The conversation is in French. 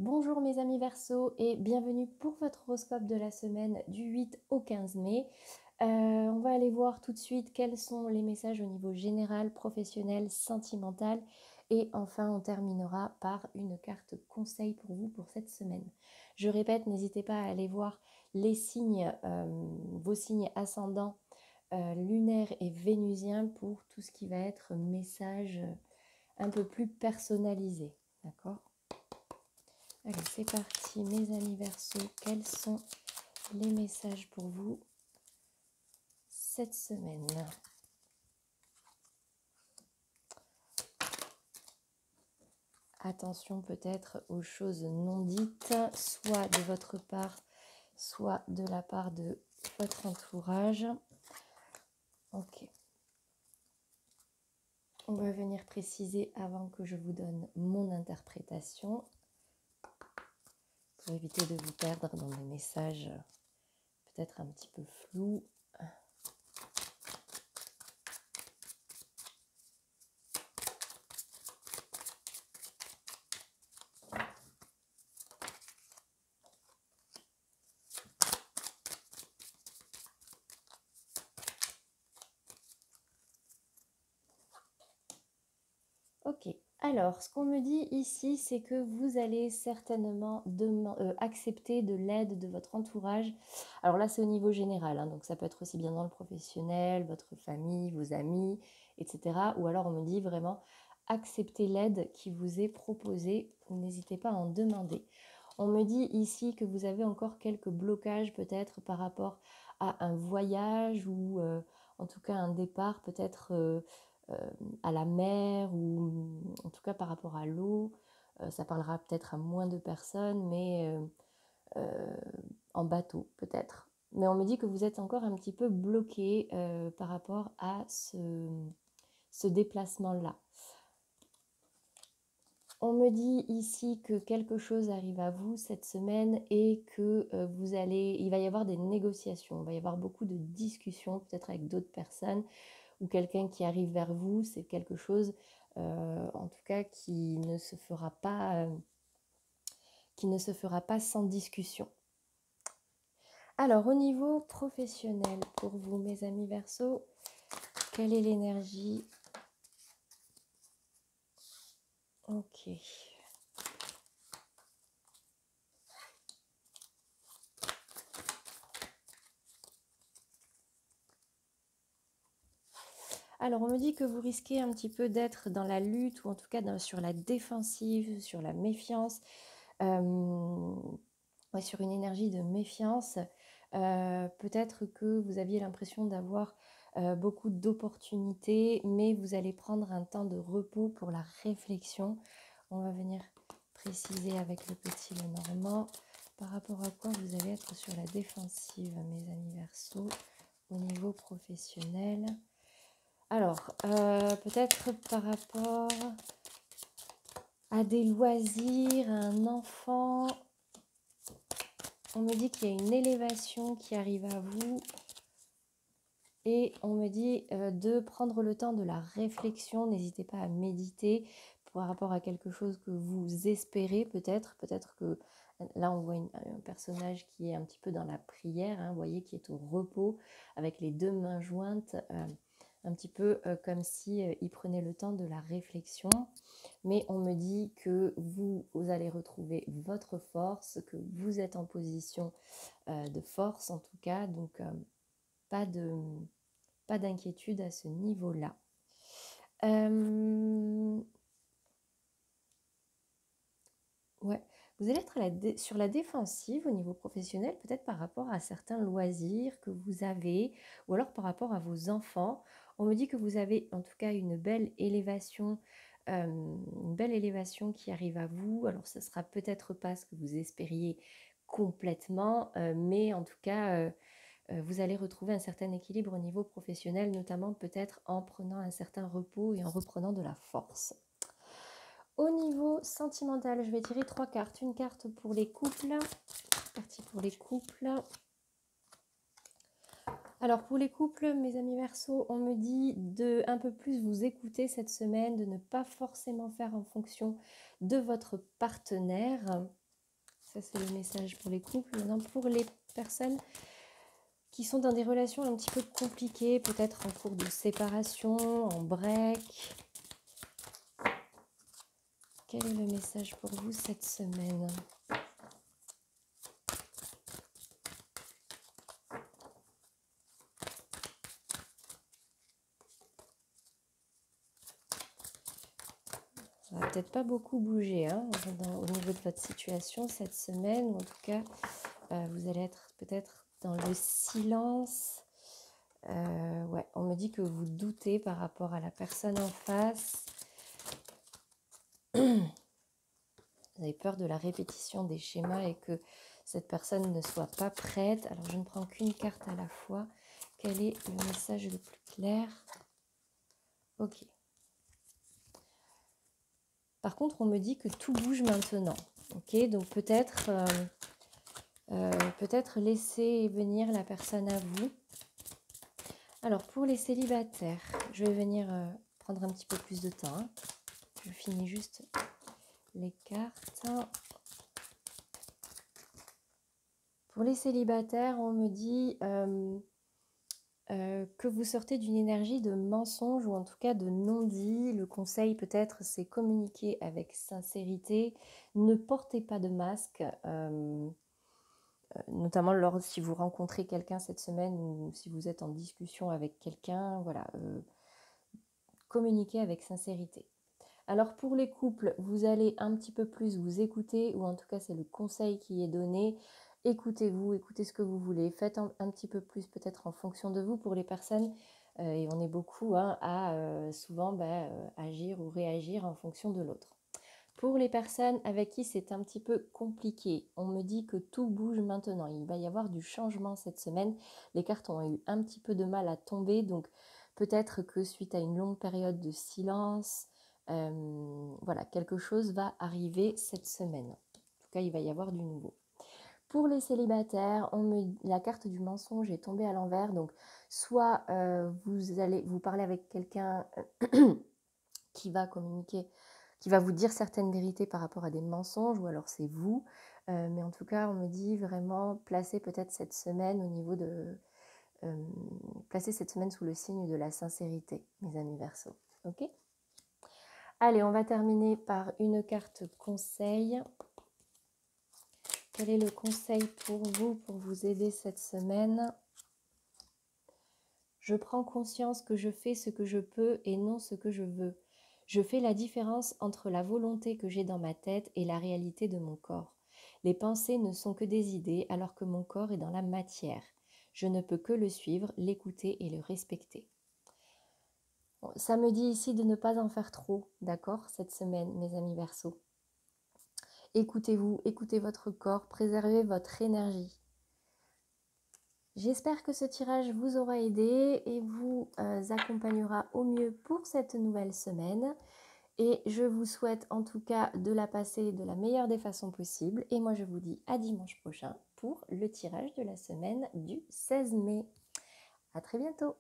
Bonjour mes amis Verseau et bienvenue pour votre horoscope de la semaine du 8 au 15 mai. On va aller voir tout de suite quels sont les messages au niveau général, professionnel, sentimental et enfin on terminera par une carte conseil pour vous pour cette semaine. Je répète, n'hésitez pas à aller voir les signes, vos signes ascendants, lunaires et vénusiens pour tout ce qui va être message un peu plus personnalisé. D'accord ? Allez, c'est parti, mes amis Verseau. Quels sont les messages pour vous cette semaine? Attention peut-être aux choses non dites, soit de votre part, soit de la part de votre entourage. Ok. On va venir préciser avant que je vous donne mon interprétation, pour éviter de vous perdre dans des messages peut-être un petit peu flous. Ok, alors ce qu'on me dit ici, c'est que vous allez certainement accepter de l'aide de votre entourage. Alors là, c'est au niveau général, hein, donc ça peut être aussi bien dans le professionnel, votre famille, vos amis, etc. Ou alors on me dit vraiment accepter l'aide qui vous est proposée, n'hésitez pas à en demander. On me dit ici que vous avez encore quelques blocages peut-être par rapport à un voyage ou en tout cas un départ peut-être à la mer ou en tout cas par rapport à l'eau. Ça parlera peut-être à moins de personnes, mais en bateau peut-être. Mais on me dit que vous êtes encore un petit peu bloqué par rapport à ce déplacement-là. On me dit ici que quelque chose arrive à vous cette semaine et que il va y avoir des négociations, il va y avoir beaucoup de discussions peut-être avec d'autres personnes ou quelqu'un qui arrive vers vous, c'est quelque chose en tout cas qui ne se fera pas sans discussion. Alors au niveau professionnel pour vous mes amis Verseau, quelle est l'énergie? Ok. Alors, on me dit que vous risquez un petit peu d'être dans la lutte ou en tout cas sur la défensive, sur la méfiance, sur une énergie de méfiance. Peut-être que vous aviez l'impression d'avoir beaucoup d'opportunités, mais vous allez prendre un temps de repos pour la réflexion. On va venir préciser avec le petit Lenormand par rapport à quoi vous allez être sur la défensive, mes amis Verseau, au niveau professionnel. Alors, peut-être par rapport à des loisirs, à un enfant, on me dit qu'il y a une élévation qui arrive à vous et on me dit de prendre le temps de la réflexion. N'hésitez pas à méditer par rapport à quelque chose que vous espérez peut-être que là on voit un personnage qui est un petit peu dans la prière, hein, vous voyez, qui est au repos avec les deux mains jointes, un petit peu comme si il prenait le temps de la réflexion. Mais on me dit que vous allez retrouver votre force, que vous êtes en position de force en tout cas, donc pas d'inquiétude à ce niveau-là. Ouais, vous allez être sur la défensive au niveau professionnel, peut-être par rapport à certains loisirs que vous avez, ou alors par rapport à vos enfants. On me dit que vous avez en tout cas une belle élévation qui arrive à vous. Alors ce sera peut-être pas ce que vous espériez complètement, mais en tout cas, vous allez retrouver un certain équilibre au niveau professionnel, notamment peut-être en prenant un certain repos et en reprenant de la force. Au niveau sentimental, je vais tirer 3 cartes. Une carte pour les couples. Partie pour les couples. Alors pour les couples, mes amis Verseau, on me dit de un peu plus vous écouter cette semaine, de ne pas forcément faire en fonction de votre partenaire. Ça, c'est le message pour les couples. Maintenant, pour les personnes qui sont dans des relations un petit peu compliquées, peut-être en cours de séparation, en break. Quel est le message pour vous cette semaine? Ça va peut-être pas beaucoup bouger hein, au niveau de votre situation cette semaine, ou en tout cas, vous allez être peut-être dans le silence. Ouais, on me dit que vous doutez par rapport à la personne en face. Vous avez peur de la répétition des schémas et que cette personne ne soit pas prête. Alors, je ne prends qu'une carte à la fois. Quel est le message le plus clair? Ok. Par contre, on me dit que tout bouge maintenant. Ok, donc peut-être laisser venir la personne à vous. Alors, pour les célibataires, je vais venir prendre un petit peu plus de temps. Hein. Je finis juste les cartes. Pour les célibataires, on me dit que vous sortez d'une énergie de mensonge ou en tout cas de non-dit. Le conseil peut-être, c'est communiquer avec sincérité. Ne portez pas de masque, notamment si vous rencontrez quelqu'un cette semaine ou si vous êtes en discussion avec quelqu'un. Voilà, communiquez avec sincérité. Alors pour les couples, vous allez un petit peu plus vous écouter, ou en tout cas c'est le conseil qui est donné. Écoutez-vous, écoutez ce que vous voulez, faites un petit peu plus peut-être en fonction de vous. Pour les personnes, et on est beaucoup hein, à souvent agir ou réagir en fonction de l'autre. Pour les personnes avec qui c'est un petit peu compliqué, on me dit que tout bouge maintenant. Il va y avoir du changement cette semaine. Les cartes ont eu un petit peu de mal à tomber, donc peut-être que suite à une longue période de silence, voilà, quelque chose va arriver cette semaine. En tout cas, il va y avoir du nouveau. Pour les célibataires, la carte du mensonge est tombée à l'envers. Donc, soit vous parlez avec quelqu'un qui va communiquer, qui va vous dire certaines vérités par rapport à des mensonges, ou alors c'est vous. Mais en tout cas, on me dit vraiment placer peut-être cette semaine au niveau de... placer cette semaine sous le signe de la sincérité, mes amis Verseaux. Ok ? Allez, on va terminer par une carte conseil. Quel est le conseil pour vous aider cette semaine? Je prends conscience que je fais ce que je peux et non ce que je veux. Je fais la différence entre la volonté que j'ai dans ma tête et la réalité de mon corps. Les pensées ne sont que des idées alors que mon corps est dans la matière. Je ne peux que le suivre, l'écouter et le respecter. Bon, ça me dit ici de ne pas en faire trop, d'accord, cette semaine, mes amis Verseaux. Écoutez-vous, écoutez votre corps, préservez votre énergie. J'espère que ce tirage vous aura aidé et vous accompagnera au mieux pour cette nouvelle semaine. Et je vous souhaite en tout cas de la passer de la meilleure des façons possibles. Et moi je vous dis à dimanche prochain pour le tirage de la semaine du 16 mai. À très bientôt.